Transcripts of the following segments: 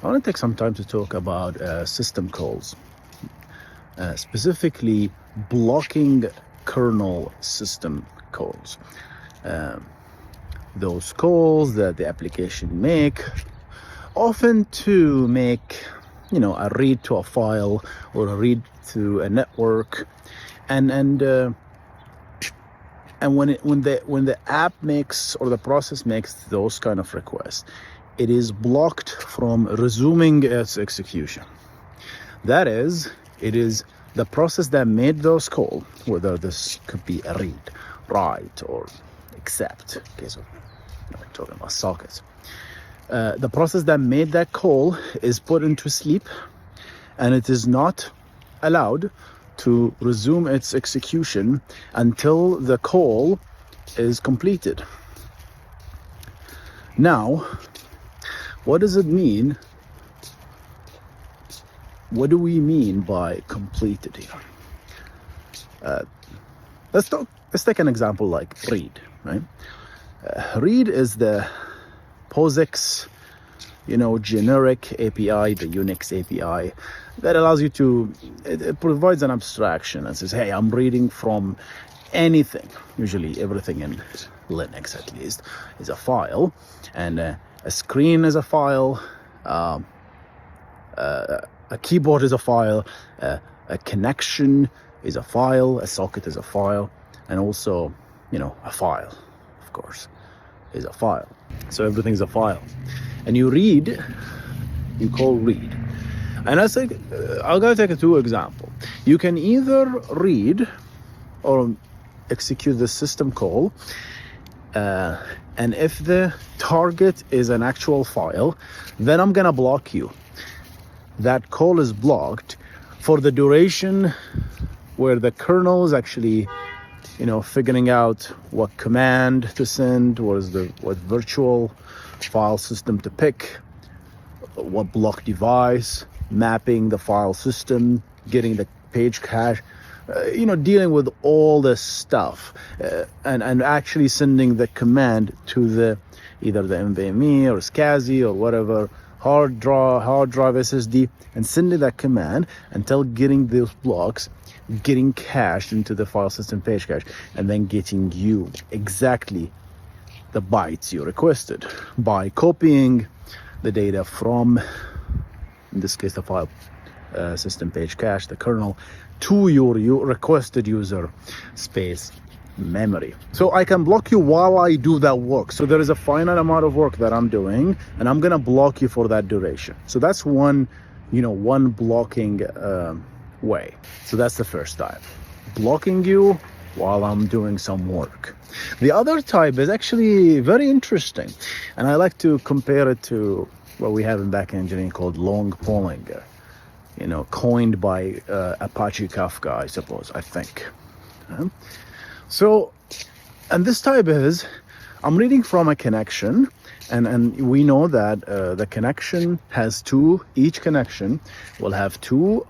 I want to take some time to talk about system calls, specifically blocking kernel system calls. Those calls that the application make, often to make, a read to a file or a read to a network, and when the app makes or the process makes those kind of requests, it is blocked from resuming its execution. That is, it is the process that made those calls, whether this could be a read, write, or accept, in case of talking about sockets. The process that made that call is put into sleep, and it is not allowed to resume its execution until the call is completed. Now, what does it mean? What do we mean by completed here? Let's take an example like read, right? Read is the POSIX, generic API, the Unix API, that allows you to, it provides an abstraction and says, hey, I'm reading from anything. Usually everything in Linux, at least, is a file, and a screen is a file, a keyboard is a file, a connection is a file, a socket is a file, and also, a file, of course, is a file. So everything's a file. And you call read. And I'm going to take two examples. You can either read or execute the system call, and if the target is an actual file, then I'm going to block you. That call is blocked for the duration where the kernel is actually figuring out what command to send, what virtual file system to pick, what block device, mapping the file system, getting the page cache, dealing with all this stuff, and actually sending the command to either the NVMe or SCSI or whatever hard drive SSD, and sending that command until getting those blocks getting cached into the file system page cache, and then getting you exactly the bytes you requested by copying the data from, in this case, the file system page cache, the kernel, to your requested user space memory. So I can block you while I do that work. So there is a finite amount of work that I'm doing, and I'm gonna block you for that duration. So that's one blocking way. So that's the first type, blocking you while I'm doing some work. The other type is actually very interesting, and I like to compare it to what we have in backend engineering called long polling, coined by Apache Kafka, I think. So, and this type is, I'm reading from a connection, and we know that the connection has each connection will have two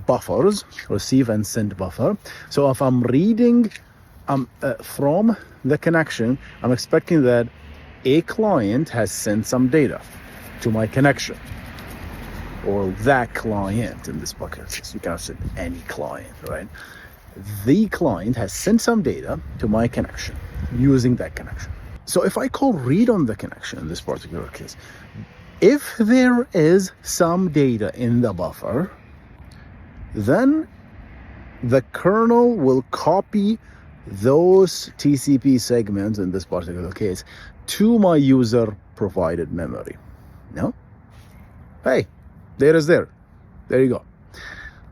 buffers, receive and send buffer. So if I'm reading from the connection, I'm expecting that a client has sent some data to my connection, or that client in this bucket. So you can't say any client, right? The client has sent some data to my connection using that connection. So if I call read on the connection in this particular case, if there is some data in the buffer, then the kernel will copy those TCP segments in this particular case to my user provided memory. Hey, there you go.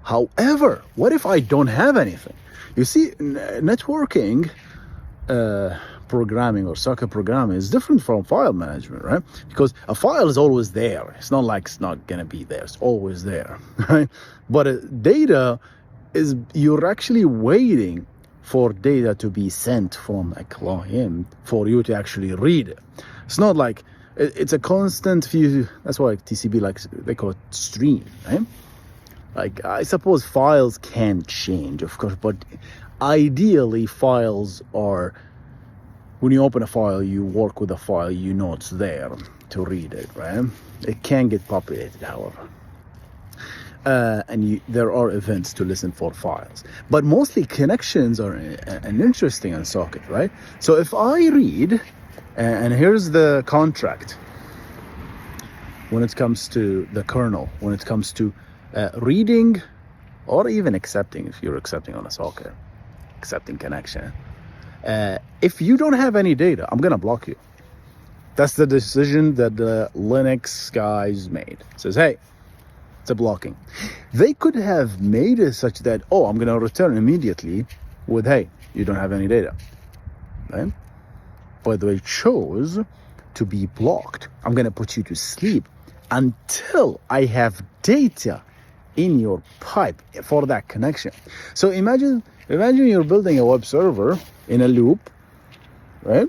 However, what if I don't have anything? You see, networking programming or socket programming is different from file management, right? Because a file is always there. It's not like it's not gonna be there. It's always there, right? But data is, you're actually waiting for data to be sent from a client for you to actually read it. It's not like it's a constant view. That's why TCP, they call it stream, right? Like, I suppose files can change, of course, but ideally files are when you open a file, you work with a file, you know it's there to read it, right? It can get populated, however. And there are events to listen for files. But mostly connections are an interesting on socket, right? So if I read, and here's the contract when it comes to the kernel, when it comes to reading or even accepting, if you're accepting on a socket, accepting connection. If you don't have any data, I'm gonna block you. That's the decision that the Linux guys made. It says, hey, it's a blocking. They could have made it such that, oh, I'm gonna return immediately with, hey, you don't have any data, right? But they chose to be blocked. I'm gonna put you to sleep until I have data in your pipe for that connection. So imagine you're building a web server in a loop, right?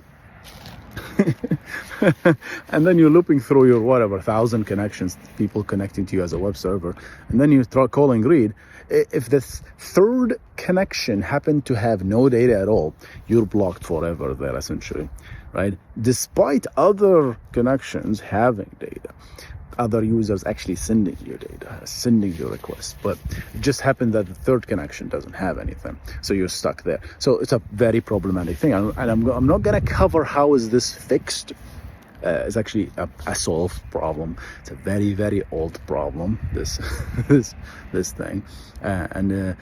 And then you're looping through your 1,000 connections, people connecting to you as a web server, and then you start calling read. If the third connection happened to have no data at all, you're blocked forever there, essentially, right? Despite other connections having data, other users actually sending you data, sending you requests, but it just happened that the third connection doesn't have anything, so you're stuck there. So it's a very problematic thing, and I'm not gonna cover how is this fixed. It's actually a solved problem. It's a very, very old problem, this this thing, and it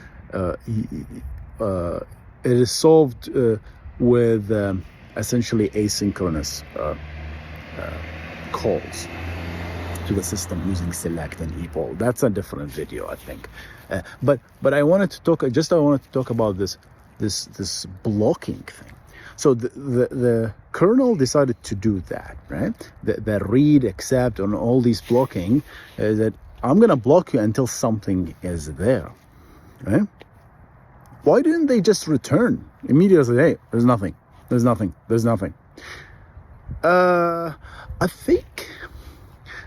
is solved with essentially asynchronous calls to the system using select and epoll. That's a different video, I think. But I wanted to talk about this blocking thing. So the kernel decided to do that, right? The read, accept, and all these blocking is that I'm gonna block you until something is there, right? Why didn't they just return immediately? Hey, there's nothing. I think,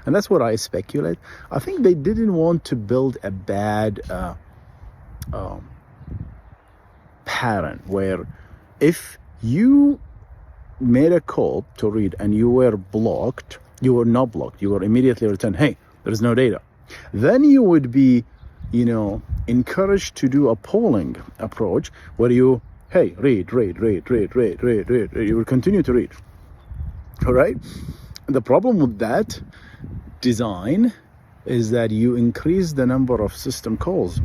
and that's what I speculate, I think they didn't want to build a bad pattern where if you made a call to read and you were blocked, you were not blocked, you were immediately returned, hey, there's no data. Then you would be, encouraged to do a polling approach where you, hey, read. You will continue to read, all right? The problem with that design is that you increase the number of system calls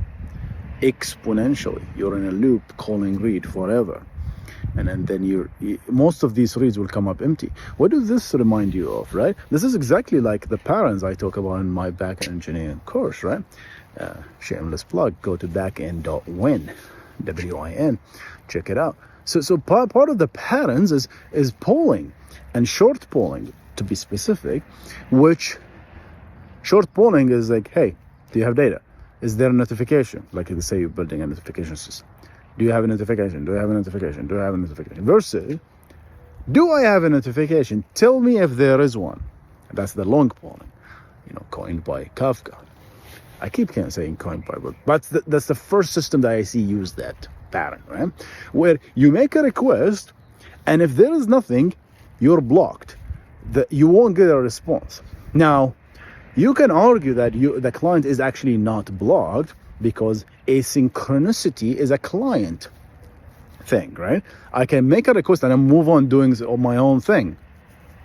exponentially. You're in a loop calling read forever, and then most of these reads will come up empty. What does this remind you of, right? This is exactly like the patterns I talk about in my backend engineering course, right? Shameless plug. Go to backend.win, WIN, check it out. So part of the patterns is polling, and short polling, to be specific, which short polling is like, hey, do you have data? Is there a notification? Like let's say you're building a notification system. Do you have a notification? Do I have a notification? Do I have a notification? Versus, do I have a notification? Tell me if there is one. That's the long polling, coined by Kafka. I keep saying coined by, but that's the first system that I see use that pattern, right? Where you make a request, and if there is nothing, you're blocked. You won't get a response. Now, you can argue that the client is actually not blocked because asynchronicity is a client thing, right? I can make a request and I move on doing my own thing,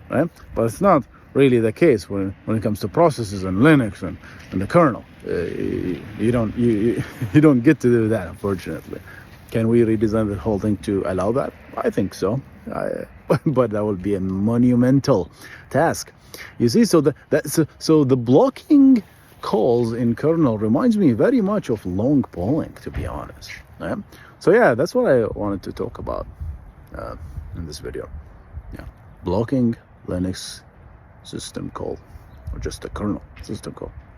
right? But it's not really the case when it comes to processes and Linux and the kernel. You don't get to do that, unfortunately. Can we redesign the whole thing to allow that? I think so. But that would be a monumental task. You see, so the blocking calls in kernel reminds me very much of long polling, to be honest. Yeah? So yeah, that's what I wanted to talk about in this video. Yeah, blocking Linux system call, or just a kernel system call.